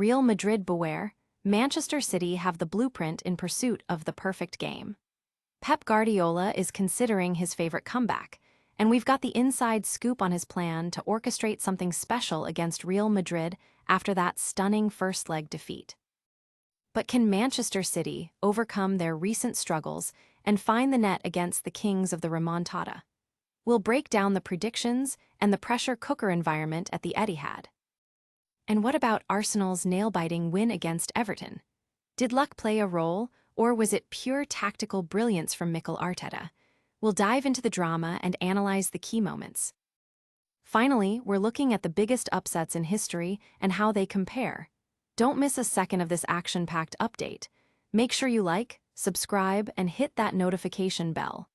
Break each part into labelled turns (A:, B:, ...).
A: Real Madrid beware, Manchester City have the blueprint in pursuit of the perfect game. Pep Guardiola is considering his favorite comeback, and we've got the inside scoop on his plan to orchestrate something special against Real Madrid after that stunning first-leg defeat. But can Manchester City overcome their recent struggles and find the net against the kings of the remontada? We'll break down the predictions and the pressure cooker environment at the Etihad. And what about Arsenal's nail-biting win against Everton? Did luck play a role, or was it pure tactical brilliance from Mikel Arteta? We'll dive into the drama and analyze the key moments. Finally, we're looking at the biggest upsets in history and how they compare. Don't miss a second of this action-packed update. Make sure you like, subscribe, and hit that notification bell.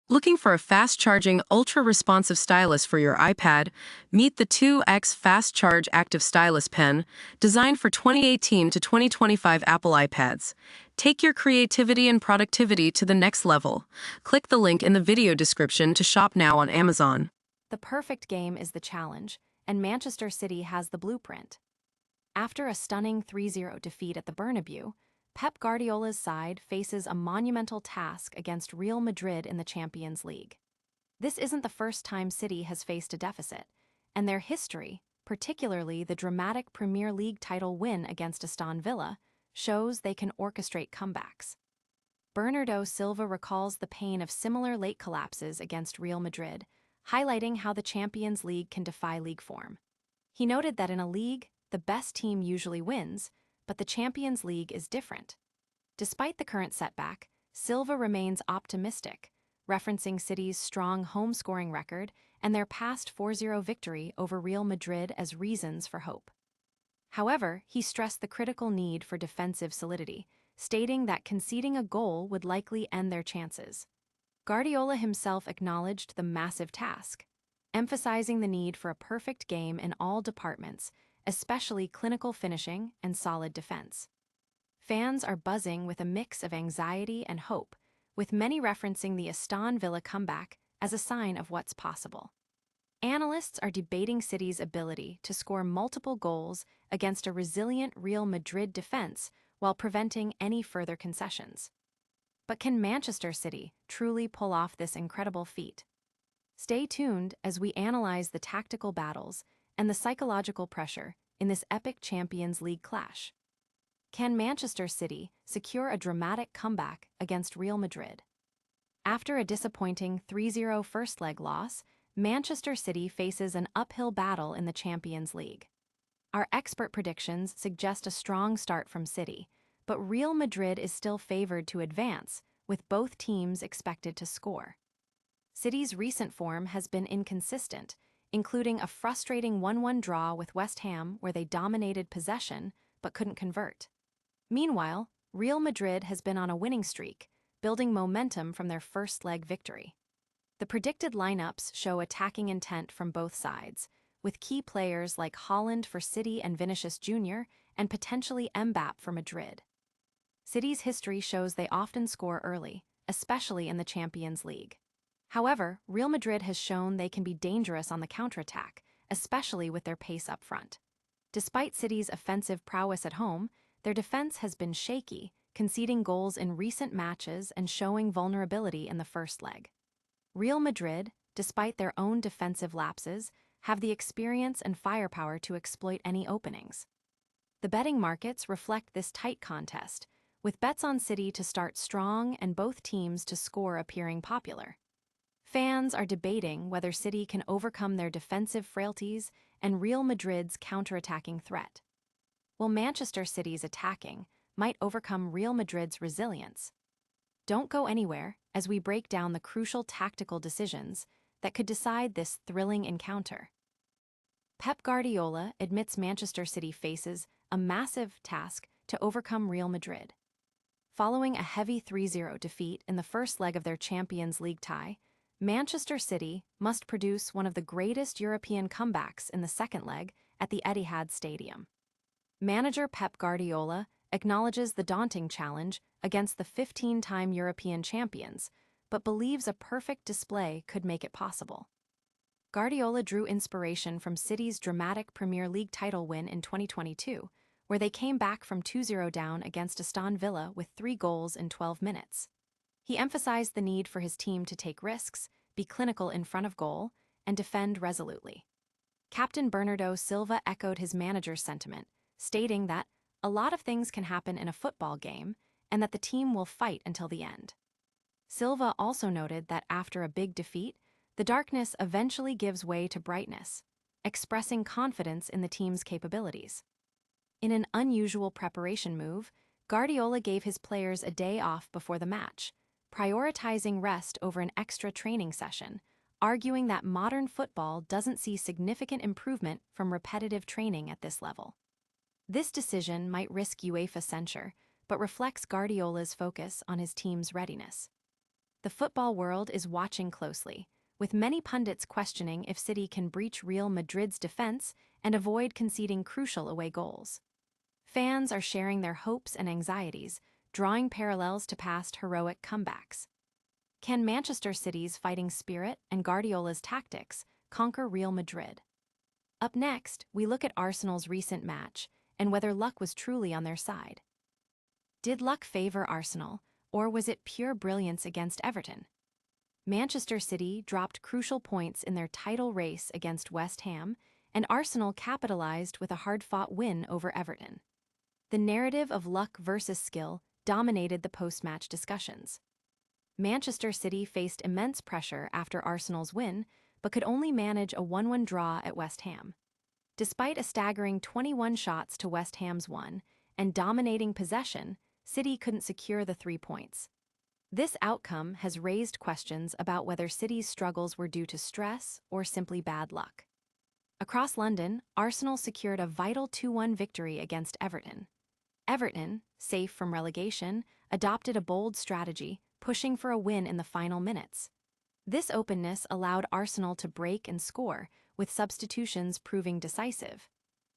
B: Looking for a fast-charging, ultra-responsive stylus for your iPad? Meet the 2X Fast Charge Active Stylus Pen, designed for 2018 to 2025 Apple iPads. Take your creativity and productivity to the next level. Click the link in the video description to shop now on Amazon.
A: The perfect game is the challenge, and Manchester City has the blueprint. After a stunning 3-0 defeat at the Bernabeu, Pep Guardiola's side faces a monumental task against Real Madrid in the Champions League. This isn't the first time City has faced a deficit, and their history, particularly the dramatic Premier League title win against Aston Villa, shows they can orchestrate comebacks. Bernardo Silva recalls the pain of similar late collapses against Real Madrid, highlighting how the Champions League can defy league form. He noted that in a league, the best team usually wins, but the Champions League is different. Despite the current setback, Silva remains optimistic, referencing City's strong home scoring record and their past 4-0 victory over Real Madrid as reasons for hope. However, he stressed the critical need for defensive solidity, stating that conceding a goal would likely end their chances. Guardiola himself acknowledged the massive task, emphasizing the need for a perfect game in all departments, especially clinical finishing and solid defense. Fans are buzzing with a mix of anxiety and hope, with many referencing the Aston Villa comeback as a sign of what's possible. Analysts are debating City's ability to score multiple goals against a resilient Real Madrid defense while preventing any further concessions. But can Manchester City truly pull off this incredible feat? Stay tuned as we analyze the tactical battles and the psychological pressure in this epic Champions League clash. Can Manchester City secure a dramatic comeback against Real Madrid? After a disappointing 3-0 first-leg loss, Manchester City faces an uphill battle in the Champions League. Our expert predictions suggest a strong start from City, but Real Madrid is still favored to advance, with both teams expected to score. City's recent form has been inconsistent, including a frustrating 1-1 draw with West Ham where they dominated possession but couldn't convert. Meanwhile, Real Madrid has been on a winning streak, building momentum from their first-leg victory. The predicted lineups show attacking intent from both sides, with key players like Haaland for City and Vinicius Jr., and potentially Mbappé for Madrid. City's history shows they often score early, especially in the Champions League. However, Real Madrid has shown they can be dangerous on the counterattack, especially with their pace up front. Despite City's offensive prowess at home, their defense has been shaky, conceding goals in recent matches and showing vulnerability in the first leg. Real Madrid, despite their own defensive lapses, have the experience and firepower to exploit any openings. The betting markets reflect this tight contest, with bets on City to start strong and both teams to score appearing popular. Fans are debating whether City can overcome their defensive frailties and Real Madrid's counterattacking threat. While Manchester City's attacking might overcome Real Madrid's resilience. Don't go anywhere as we break down the crucial tactical decisions that could decide this thrilling encounter. Pep Guardiola admits Manchester City faces a massive task to overcome Real Madrid. Following a heavy 3-0 defeat in the first leg of their Champions League tie, Manchester City must produce one of the greatest European comebacks in the second leg at the Etihad Stadium. Manager Pep Guardiola acknowledges the daunting challenge against the 15-time European champions, but believes a perfect display could make it possible. Guardiola drew inspiration from City's dramatic Premier League title win in 2022, where they came back from 2-0 down against Aston Villa with 3 goals in 12 minutes. He emphasized the need for his team to take risks, be clinical in front of goal, and defend resolutely. Captain Bernardo Silva echoed his manager's sentiment, stating that a lot of things can happen in a football game and that the team will fight until the end. Silva also noted that after a big defeat, the darkness eventually gives way to brightness, expressing confidence in the team's capabilities. In an unusual preparation move, Guardiola gave his players a day off before the match, prioritizing rest over an extra training session, arguing that modern football doesn't see significant improvement from repetitive training at this level. This decision might risk UEFA censure, but reflects Guardiola's focus on his team's readiness. The football world is watching closely, with many pundits questioning if City can breach Real Madrid's defense and avoid conceding crucial away goals. Fans are sharing their hopes and anxieties, drawing parallels to past heroic comebacks. Can Manchester City's fighting spirit and Guardiola's tactics conquer Real Madrid? Up next, we look at Arsenal's recent match and whether luck was truly on their side. Did luck favor Arsenal, or was it pure brilliance against Everton? Manchester City dropped crucial points in their title race against West Ham, and Arsenal capitalized with a hard-fought win over Everton. The narrative of luck versus skill dominated the post-match discussions. Manchester City faced immense pressure after Arsenal's win, but could only manage a 1-1 draw at West Ham. Despite a staggering 21 shots to West Ham's 1 and dominating possession, City couldn't secure the 3 points. This outcome has raised questions about whether City's struggles were due to stress or simply bad luck. Across London, Arsenal secured a vital 2-1 victory against Everton. Everton, safe from relegation, adopted a bold strategy, pushing for a win in the final minutes. This openness allowed Arsenal to break and score, with substitutions proving decisive.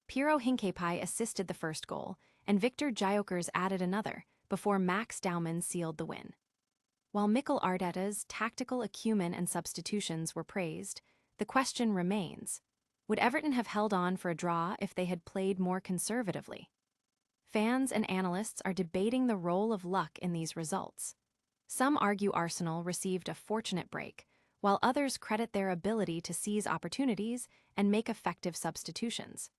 A: Piero Hincapié assisted the first goal, and Victor Gyökeres added another, before Max Daumann sealed the win. While Mikel Arteta's tactical acumen and substitutions were praised, the question remains: would Everton have held on for a draw if they had played more conservatively? Fans and analysts are debating the role of luck in these results. Some argue Arsenal received a fortunate break, while others credit their ability to seize opportunities and make effective substitutions.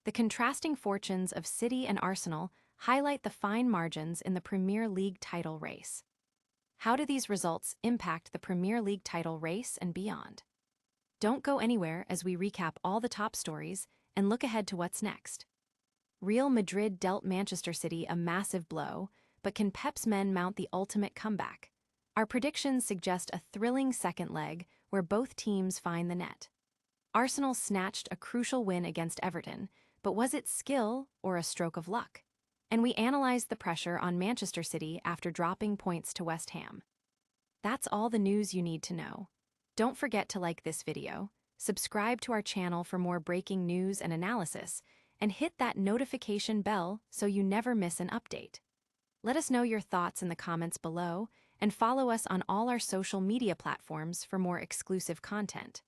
A: The contrasting fortunes of City and Arsenal highlight the fine margins in the Premier League title race. How do these results impact the Premier League title race and beyond? Don't go anywhere as we recap all the top stories and look ahead to what's next. Real Madrid dealt Manchester City a massive blow, but can Pep's men mount the ultimate comeback? Our predictions suggest a thrilling second leg where both teams find the net. Arsenal snatched a crucial win against Everton, but was it skill or a stroke of luck? And we analyzed the pressure on Manchester City after dropping points to West Ham. That's all the news you need to know. Don't forget to like this video, subscribe to our channel for more breaking news and analysis, and hit that notification bell so you never miss an update. Let us know your thoughts in the comments below, and follow us on all our social media platforms for more exclusive content.